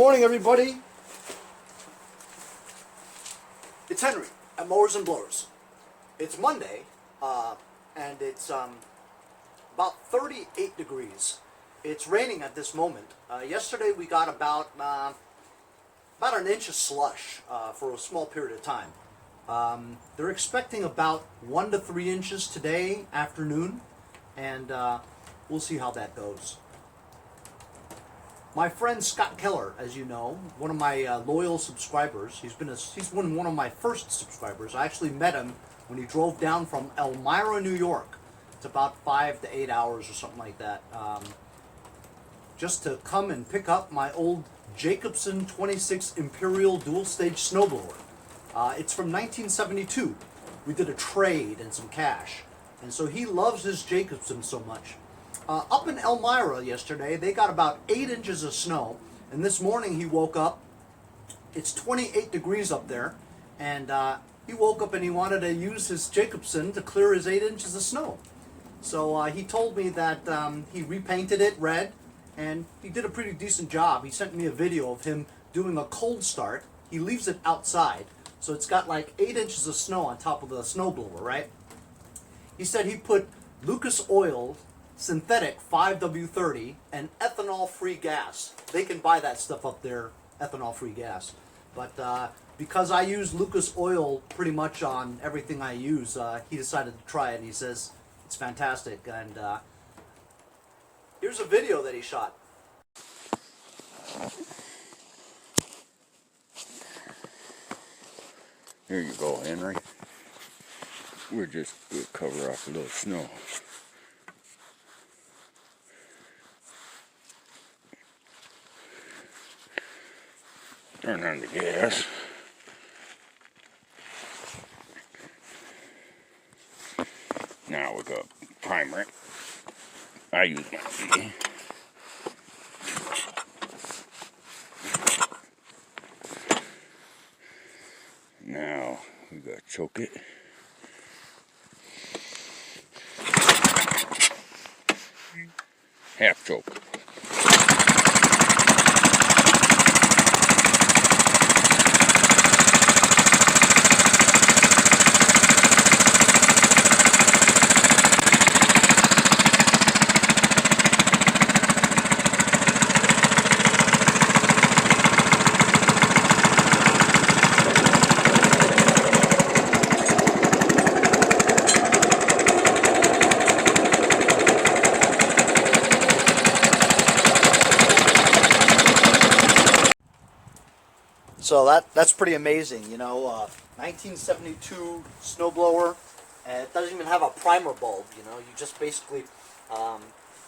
morning, everybody. It's Henry at Mowers and Blowers. It's Monday, and it's about 38 degrees. It's raining at this moment. Yesterday we got about an inch of slush for a small period of time. They're expecting about 1 to 3 inches today afternoon, and we'll see how that goes. My friend Scott Keller, as you know, one of my loyal subscribers, he's one of my first subscribers. I actually met him when he drove down from Elmira, New York. It's about 5 to 8 hours or something like that, just to come and pick up my old Jacobsen 26 Imperial dual-stage snowblower. It's from 1972. We did a trade and some cash, and so he loves his Jacobsen so much. Up in Elmira yesterday, they got about 8 inches of snow, and this morning he woke up. It's 28 degrees up there, and he woke up and he wanted to use his Jacobsen to clear his 8 inches of snow. So he told me that he repainted it red, and he did a pretty decent job. He sent me a video of him doing a cold start. He leaves it outside, so it's got like 8 inches of snow on top of the snowblower, right? He said he put Lucas Oil synthetic 5W30 and ethanol-free gas. They can buy that stuff up there, ethanol-free gas. But because I use Lucas Oil pretty much on everything I use, he decided to try it, and he says it's fantastic. And here's a video that he shot. Here you go, Henry. We'll cover off a little snow. Turn on the gas. Now we got primer. I use my V. Now we got to choke it. Half choke. So that's pretty amazing, you know. 1972 snowblower, and it doesn't even have a primer bulb, you know. You just basically,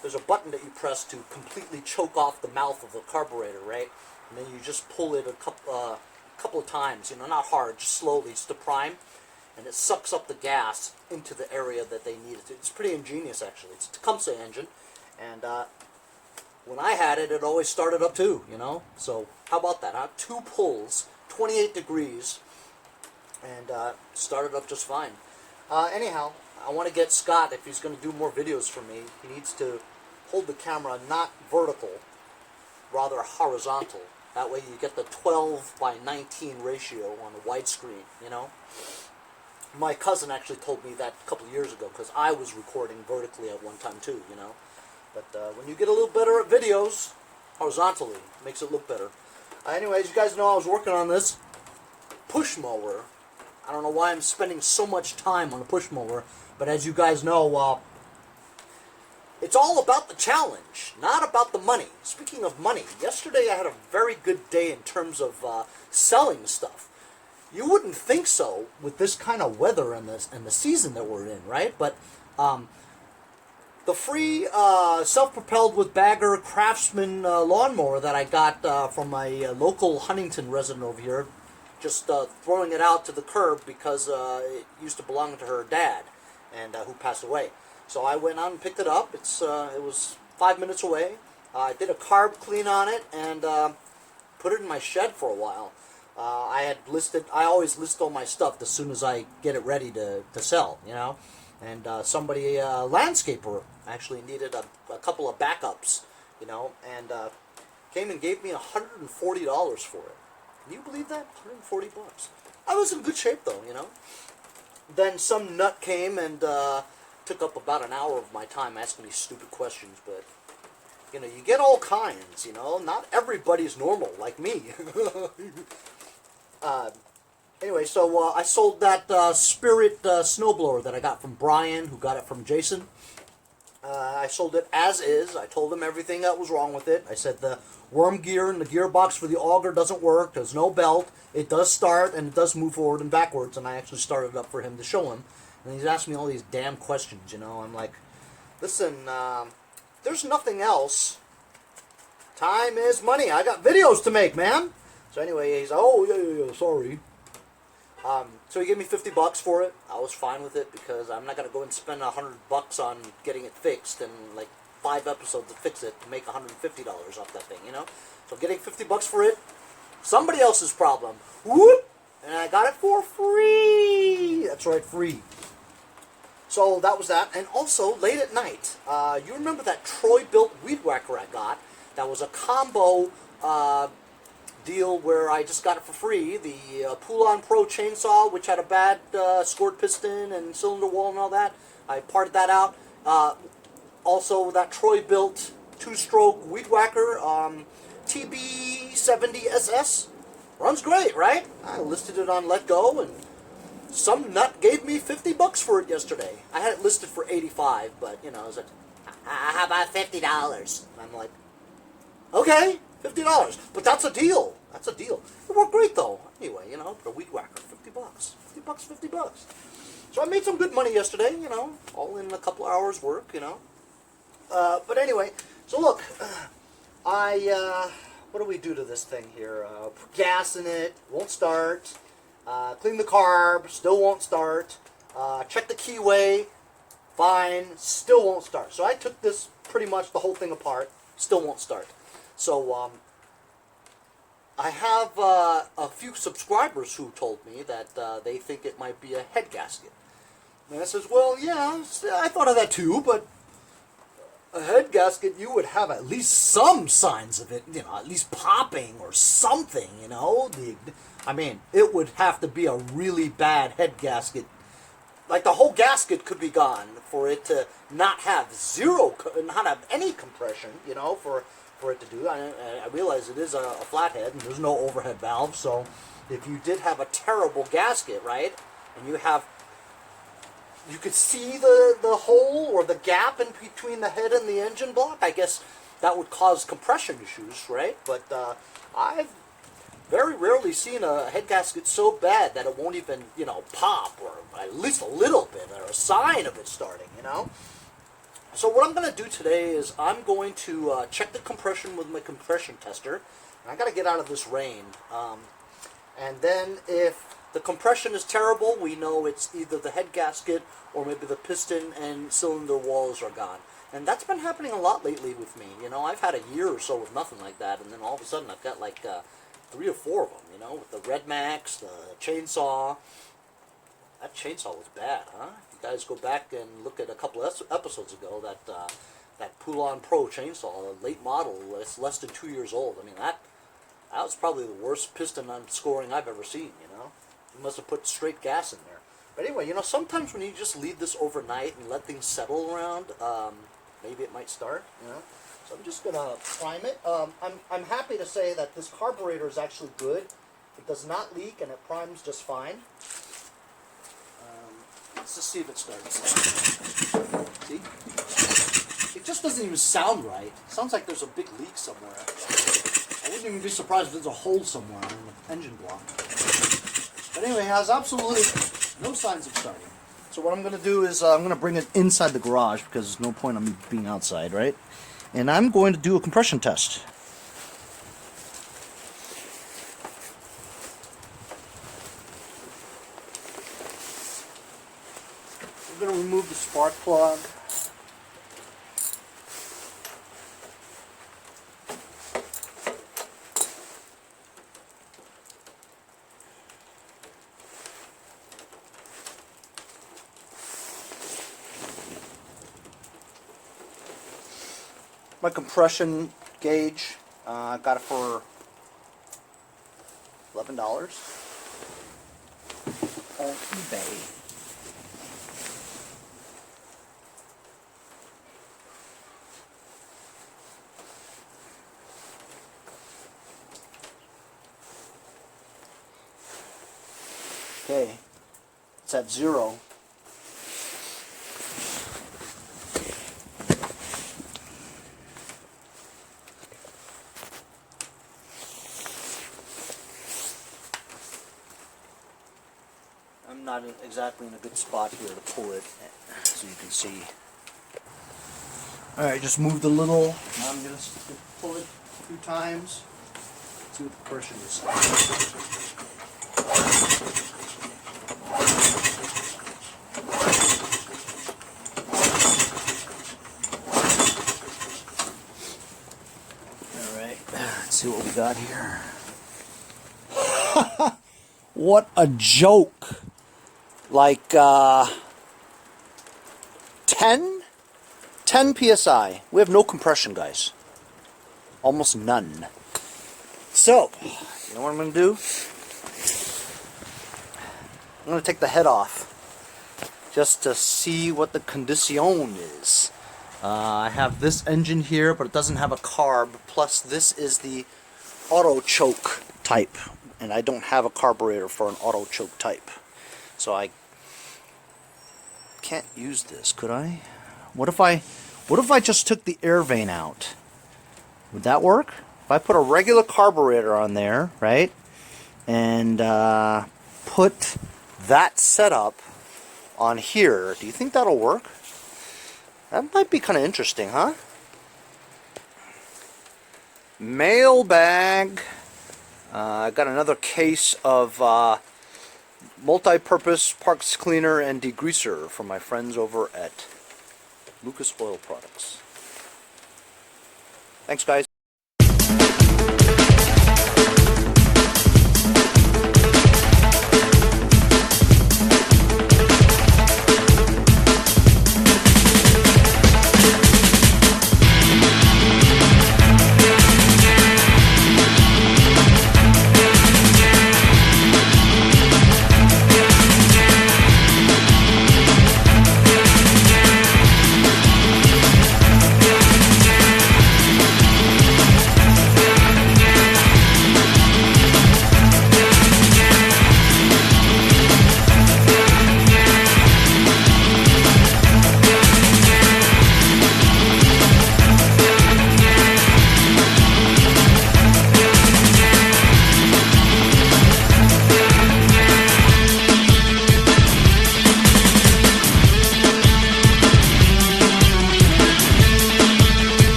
there's a button that you press to completely choke off the mouth of the carburetor, right? And then you just pull it a couple of times, you know, not hard, just slowly, just to prime, and it sucks up the gas into the area that they need it to. It's pretty ingenious, actually. It's a Tecumseh engine, and when I had it, it always started up too, you know. So how about that, huh? 2 pulls, 28 degrees, and started up just fine. Anyhow, I want to get Scott, if he's going to do more videos for me, he needs to hold the camera not vertical, rather horizontal. That way you get the 12 by 19 ratio on the widescreen, you know. My cousin actually told me that a couple of years ago, because I was recording vertically at one time too, you know. But when you get a little better at videos, horizontally, it makes it look better. Anyways, you guys know I was working on this push mower. I don't know why I'm spending so much time on a push mower, but as you guys know, it's all about the challenge, not about the money. Speaking of money, yesterday I had a very good day in terms of selling stuff. You wouldn't think so with this kind of weather and the season that we're in, right? But the free self-propelled with bagger Craftsman lawnmower that I got from my local Huntington resident over here, just throwing it out to the curb because it used to belong to her dad, and who passed away. So I went out and picked it up. It was 5 minutes away. I did a carb clean on it and put it in my shed for a while. I always list all my stuff as soon as I get it ready to sell, you know. And somebody, a landscaper, actually needed a couple of backups, you know, and came and gave me $140 for it. Can you believe that? 140 bucks. I was in good shape though, you know. Then some nut came and took up about an hour of my time asking me stupid questions, but you know, you get all kinds, you know. Not everybody's normal like me. Anyway, so I sold that Spirit snowblower that I got from Brian, who got it from Jason. I sold it as is. I told him everything that was wrong with it. I said the worm gear and the gearbox for the auger doesn't work. There's no belt. It does start and it does move forward and backwards. And I actually started it up for him to show him. And he's asking me all these damn questions, you know. I'm like, listen, there's nothing else. Time is money. I got videos to make, man. So anyway, he's like, oh, yeah, sorry. So he gave me 50 bucks for it. I was fine with it because I'm not going to go and spend 100 bucks on getting it fixed and like 5 episodes to fix it to make $150 off that thing, you know? So getting 50 bucks for it, somebody else's problem. Whoop! And I got it for free. That's right, free. So that was that. And also, late at night, you remember that Troy-built weed whacker I got? That was a combo deal where I just got it for free. The Pull-On Pro chainsaw, which had a bad scored piston and cylinder wall and all that. I parted that out. Also, that Troy-built 2-stroke weed whacker, TB70SS. Runs great, right? I listed it on Let Go, and some nut gave me 50 bucks for it yesterday. I had it listed for 85, but, you know, I was like, how about $50? And I'm like, okay, $50. But that's a deal. That's a deal. It worked great, though. Anyway, you know, for a weed whacker, 50 bucks. 50 bucks, 50 bucks. So I made some good money yesterday, you know, all in a couple hours work, you know. But anyway, so look, what do we do to this thing here? Put gas in it, won't start. Clean the carb, still won't start. Check the keyway, fine, still won't start. So I took this pretty much the whole thing apart, still won't start. So I have a few subscribers who told me that they think it might be a head gasket. And I says, well, yeah, I thought of that too, but a head gasket, you would have at least some signs of it, you know, at least popping or something, you know. I mean, it would have to be a really bad head gasket. Like the whole gasket could be gone for it to not have not have any compression, you know, for it to do. I realize it is a flathead and there's no overhead valve, so if you did have a terrible gasket, right, and you could see the hole or the gap in between the head and the engine block, I guess that would cause compression issues, right? But I've very rarely seen a head gasket so bad that it won't even, you know, pop, or at least a little bit, or a sign of it starting, you know? So what I'm going to do today is I'm going to check the compression with my compression tester. And I got to get out of this rain. And then if the compression is terrible, we know it's either the head gasket or maybe the piston and cylinder walls are gone. And that's been happening a lot lately with me. You know, I've had a year or so with nothing like that, and then all of a sudden I've got like 3 or 4 of them, you know, with the Red Max, the chainsaw. That chainsaw was bad, huh? You guys go back and look at a couple episodes ago, that Pull-On Pro chainsaw, a late model, it's less than 2 years old. I mean, that was probably the worst piston on scoring I've ever seen, you know? You must have put straight gas in there. But anyway, you know, sometimes when you just leave this overnight and let things settle around, maybe it might start, you know? So I'm just going to prime it. I'm happy to say that this carburetor is actually good. It does not leak and it primes just fine. Let's just see if it starts. See? It just doesn't even sound right. It sounds like there's a big leak somewhere. I wouldn't even be surprised if there's a hole somewhere in the engine block. But anyway, it has absolutely no signs of starting. So what I'm going to do is I'm going to bring it inside the garage because there's no point on me being outside, right? And I'm going to do a compression test. We're going to remove the spark plug. My compression gauge, I got it for $11 on eBay. Okay, it's at 0. I'm not exactly in a good spot here to pull it, so you can see. Alright, just move the little. I'm going to pull it a few times. See what the pressure is. Alright, let's see what we got here. What a joke! Like 10 psi. We have no compression, guys. Almost none. So, you know what I'm going to do? I'm going to take the head off just to see what the condition is. I have this engine here, but it doesn't have a carb. Plus, this is the auto choke type, and I don't have a carburetor for an auto choke type. So I can't use this, could I? What if I just took the air vane out? Would that work? If I put a regular carburetor on there, right, and put that setup on here, do you think that'll work? That might be kind of interesting, huh? Mailbag. I got another case of multi-purpose parts cleaner and degreaser from my friends over at Lucas Oil Products. Thanks, guys.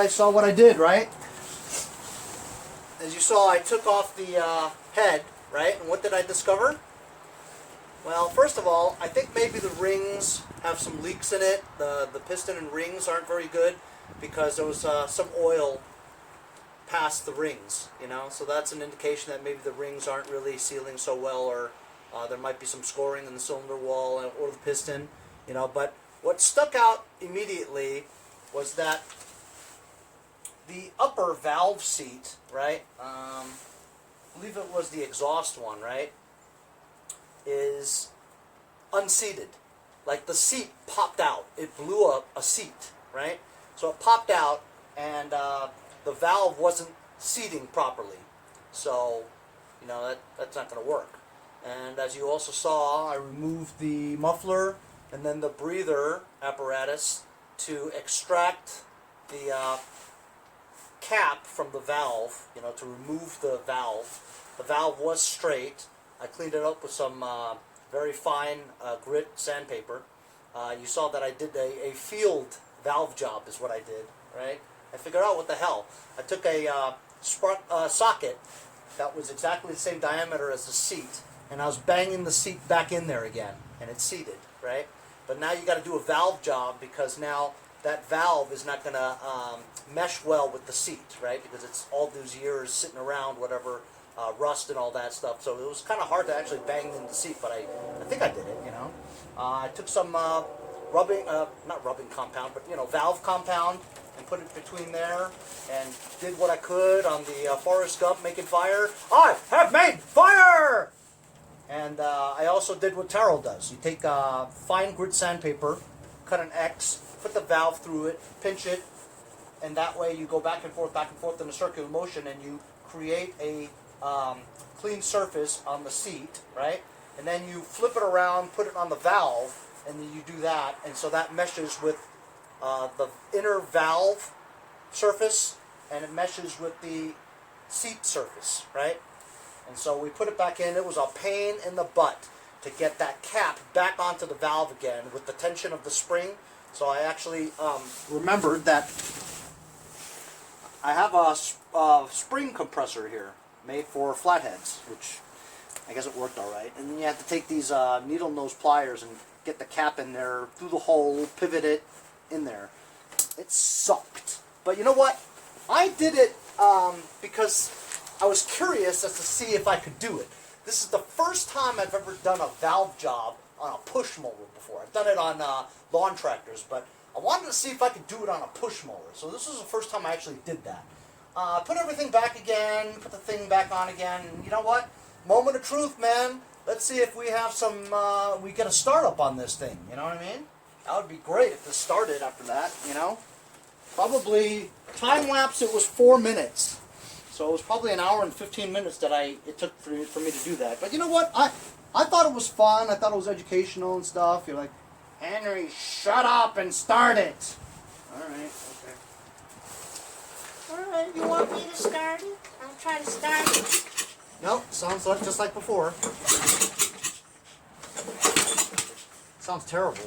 guys saw what I did, right? As you saw, I took off the head, right? And what did I discover? Well, first of all, I think maybe the rings have some leaks in it. The piston and rings aren't very good because there was some oil past the rings, you know? So that's an indication that maybe the rings aren't really sealing so well, or there might be some scoring in the cylinder wall or the piston, you know? But what stuck out immediately was that the upper valve seat, right? I believe it was the exhaust one, right? Is unseated. Like the seat popped out. It blew up a seat, right? So it popped out, and the valve wasn't seating properly. So, you know, that's not going to work. And as you also saw, I removed the muffler and then the breather apparatus to extract the cap from the valve, you know, to remove the valve. The valve was straight. I cleaned it up with some very fine grit sandpaper. You saw that I did a field valve job is what I did, right? I figured out what the hell. I took a socket that was exactly the same diameter as the seat, and I was banging the seat back in there again, and it's seated, right? But now you got to do a valve job, because now that valve is not going to mesh well with the seat, right? Because it's all those years sitting around, whatever, rust and all that stuff. So it was kind of hard to actually bang in the seat, but I think I did it, you know. I took some rubbing, not rubbing compound, but, you know, valve compound, and put it between there, and did what I could on the Forrest Gump making fire. I have made fire! And I also did what Tyrrell does. You take fine grit sandpaper, cut an X, put the valve through it, pinch it, and that way you go back and forth in a circular motion, and you create a clean surface on the seat, right? And then you flip it around, put it on the valve, and then you do that, and so that meshes with the inner valve surface, and it meshes with the seat surface, right? And so we put it back in. It was a pain in the butt to get that cap back onto the valve again with the tension of the spring. So I actually remembered that I have a spring compressor here made for flatheads, which I guess it worked all right. And then you have to take these needle nose pliers and get the cap in there through the hole, pivot it in there. It sucked. But you know what? I did it because I was curious as to see if I could do it. This is the first time I've ever done a valve job on a push mower before. I've done it on lawn tractors, but I wanted to see if I could do it on a push mower. So this was the first time I actually did that. Put everything back again, put the thing back on again, and you know what? Moment of truth, man. Let's see if we have some, we get a startup on this thing, you know what I mean? That would be great if this started after that, you know? Probably, time-lapse, it was 4 minutes. So it was probably an hour and 15 minutes that it took for me to do that. But you know what? I thought it was fun. I thought it was educational and stuff. You're like, Henry, shut up and start it. All right, okay. All right, you want me to start it? I'll try to start it. Nope, sounds like just like before. Sounds terrible.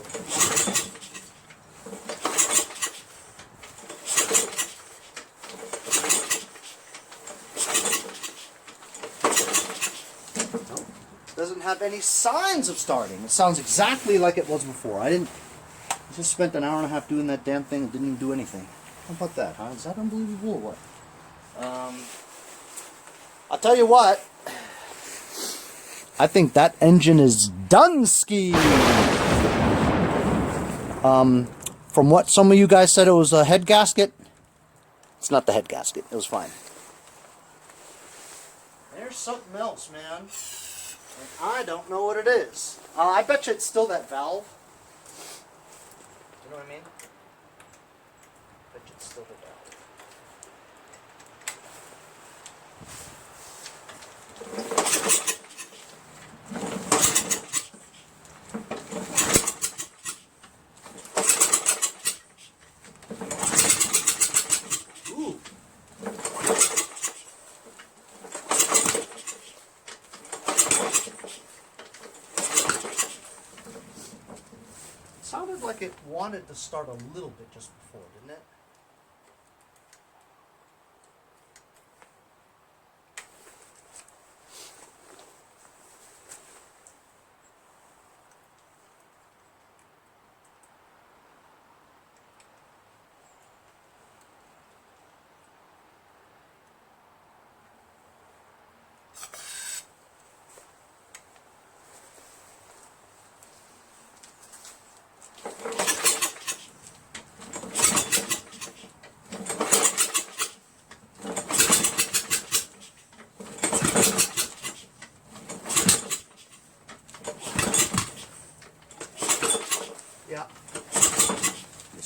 Nope. Doesn't have any signs of starting. It sounds exactly like it was before. I just spent an hour and a half doing that damn thing and didn't even do anything. How about that, huh? Is that unbelievable or what? I'll tell you what. I think that engine is done-ski. From what some of you guys said, it was a head gasket. It's not the head gasket. It was fine. There's something else, man. And I don't know what it is. I bet you it's still that valve. You know what I mean? I bet you it's still the valve. Ooh. Sounded like it wanted to start a little bit just before, didn't it?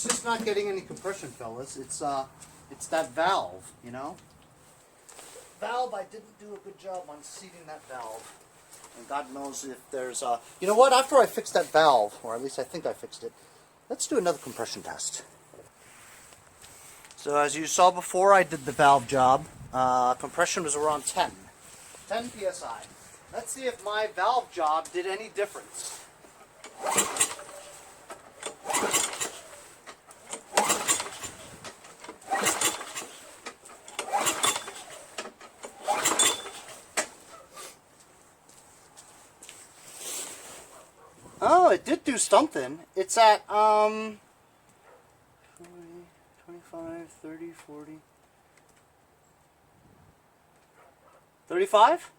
It's just not getting any compression, fellas. It's that valve, you know. Valve, I didn't do a good job on seating that valve. And God knows if there's you know what, after I fix that valve, or at least I think I fixed it, let's do another compression test. So as you saw before, I did the valve job. Compression was around 10 psi. Let's see if my valve job did any difference. Oh, it did do something. It's at 20, 25, 30, 40, 35?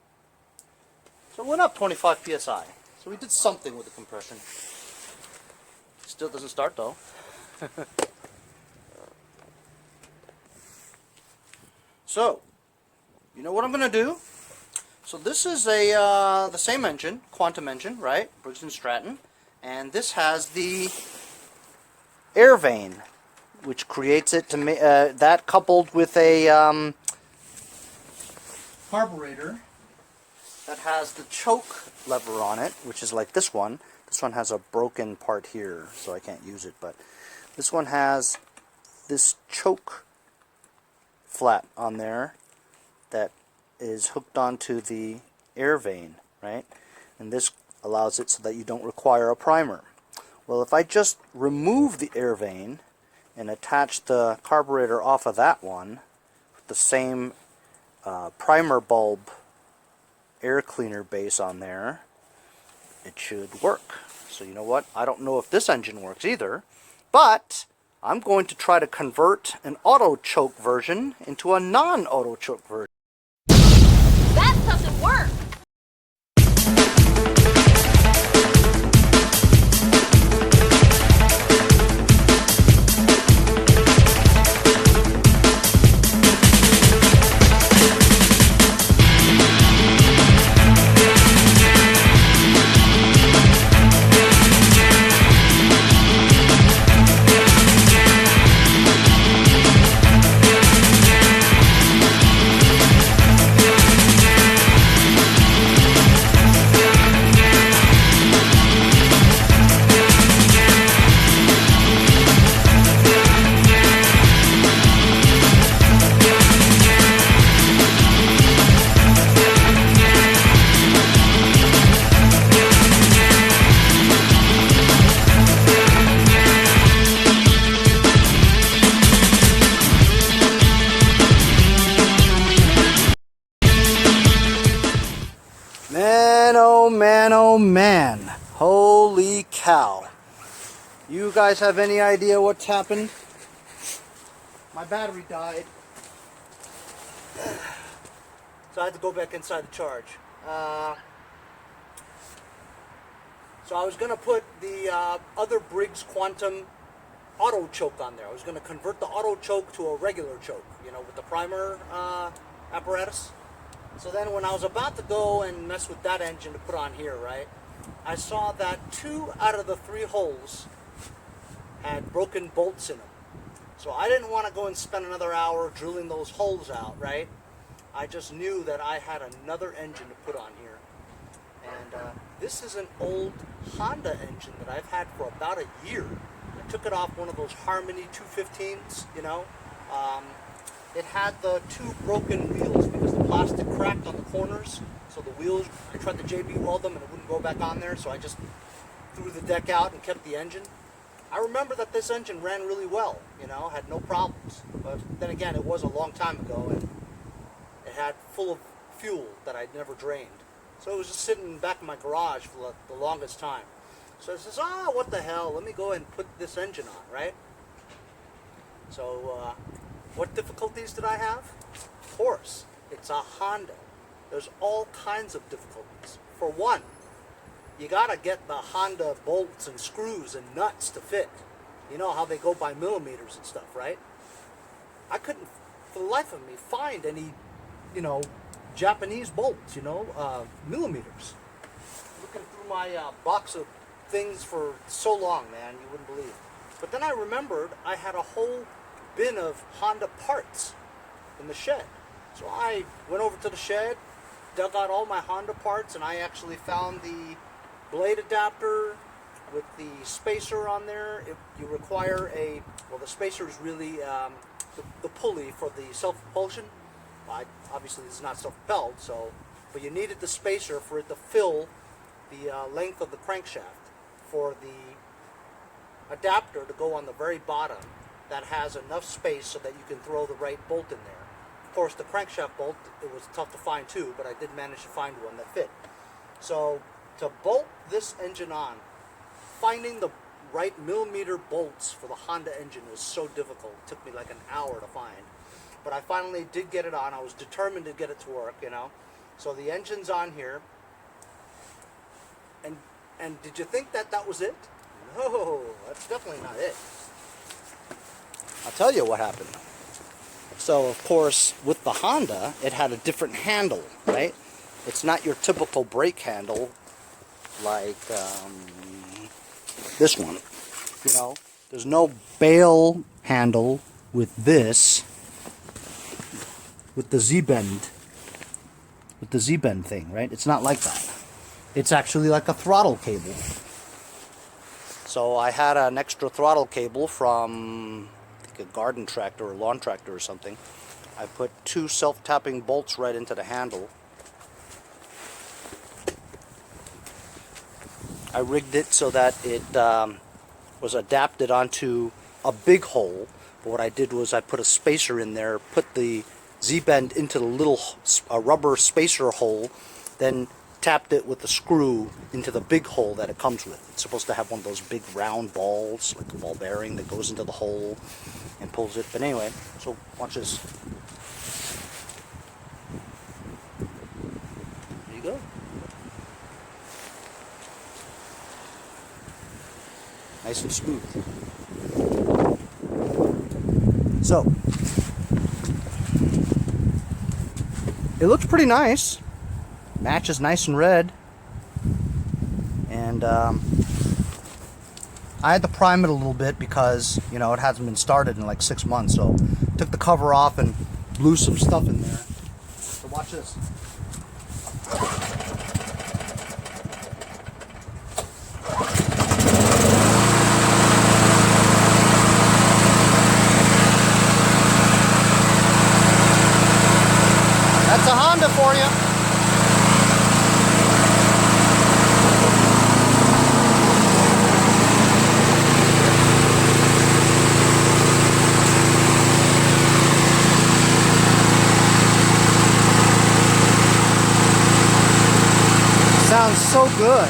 So it went up 25 psi. So we did something with the compression. Still doesn't start though. So, you know what I'm going to do? So this is the same engine, Quantum engine, right? Briggs & Stratton. And this has the air vane, which creates it to that coupled with a carburetor that has the choke lever on it, which is like this one. This one has a broken part here, so I can't use it, but this one has this choke flat on there that is hooked onto the air vane, right? And this allows it so that you don't require a primer. Well, if I just remove the air vane and attach the carburetor off of that one with the same primer bulb air cleaner base on there, it should work. So you know what? I don't know if this engine works either, but I'm going to try to convert an auto choke version into a non-auto choke version. That doesn't work. Man, oh man, oh man. Holy cow. You guys have any idea what's happened? My battery died. So I had to go back inside the charge. So I was going to put the other Briggs Quantum auto choke on there. I was going to convert the auto choke to a regular choke, you know, with the primer apparatus. So then when I was about to go and mess with that engine to put on here, right, I saw that 2 out of the 3 holes had broken bolts in them. So I didn't want to go and spend another hour drilling those holes out, right? I just knew that I had another engine to put on here. And this is an old Honda engine that I've had for about a year. I took it off one of those Harmony 215s, you know. It had the 2 broken wheels because the plastic cracked on the corners. So the wheels, I tried to JB weld them and it wouldn't go back on there. So I just threw the deck out and kept the engine. I remember that this engine ran really well, you know, had no problems. But then again, it was a long time ago and it had full of fuel that I'd never drained. So it was just sitting back in my garage for the longest time. So I says, what the hell, let me go and put this engine on, right? So what difficulties did I have? Of course, it's a Honda. There's all kinds of difficulties. For one, you gotta get the Honda bolts and screws and nuts to fit. You know how they go by millimeters and stuff, right? I couldn't, for the life of me, find any, you know, Japanese bolts, you know, millimeters. Looking through my box of things for so long, man, you wouldn't believe. But then I remembered I had a whole bin of Honda parts in the shed. So I went over to the shed, dug out all my Honda parts, and I actually found the blade adapter with the spacer on there. You require well, the spacer is really the pulley for the self-propulsion. Obviously this is not self-propelled, but you needed the spacer for it to fill the length of the crankshaft, for the adapter to go on the very bottom that has enough space so that you can throw the right bolt in there. Of course, the crankshaft bolt, it was tough to find too, but I did manage to find one that fit. So to bolt this engine on, finding the right millimeter bolts for the Honda engine was so difficult. It took me like an hour to find. But I finally did get it on. I was determined to get it to work, you know. So the engine's on here. And did you think that was it? No, that's definitely not it. I'll tell you what happened. So, of course, with the Honda, it had a different handle, right? It's not your typical brake handle like this one. You know, there's no bail handle with this, with the Z-bend thing, right? It's not like that. It's actually like a throttle cable. So I had an extra throttle cable from, I think, a garden tractor or lawn tractor or something. I put 2 self-tapping bolts right into the handle. I rigged it so that it was adapted onto a big hole. But what I did was I put a spacer in there, put the Z-bend into the little rubber spacer hole, then tapped it with the screw into the big hole that it comes with. It's supposed to have one of those big round balls, like a ball bearing that goes into the hole and pulls it. But anyway, so watch this. There you go. Nice and smooth. So, it looks pretty nice. Matches nice and red. And I had to prime it a little bit because, you know, it hasn't been started in like 6 months. So took the cover off and blew some stuff in there. So watch this. That's a Honda for you. Sounds so good.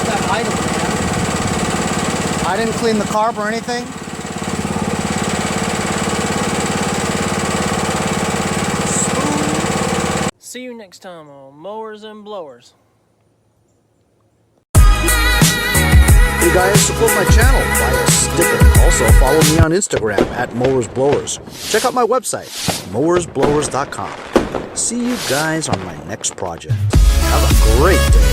That idle, man. I didn't clean the carb or anything. See you next time on Mowers and Blowers. Hey guys, support my channel, buy a sticker. Also follow me on Instagram at Mowers Blowers. Check out my website, mowersblowers.com. See you guys on my next project. Have a great day.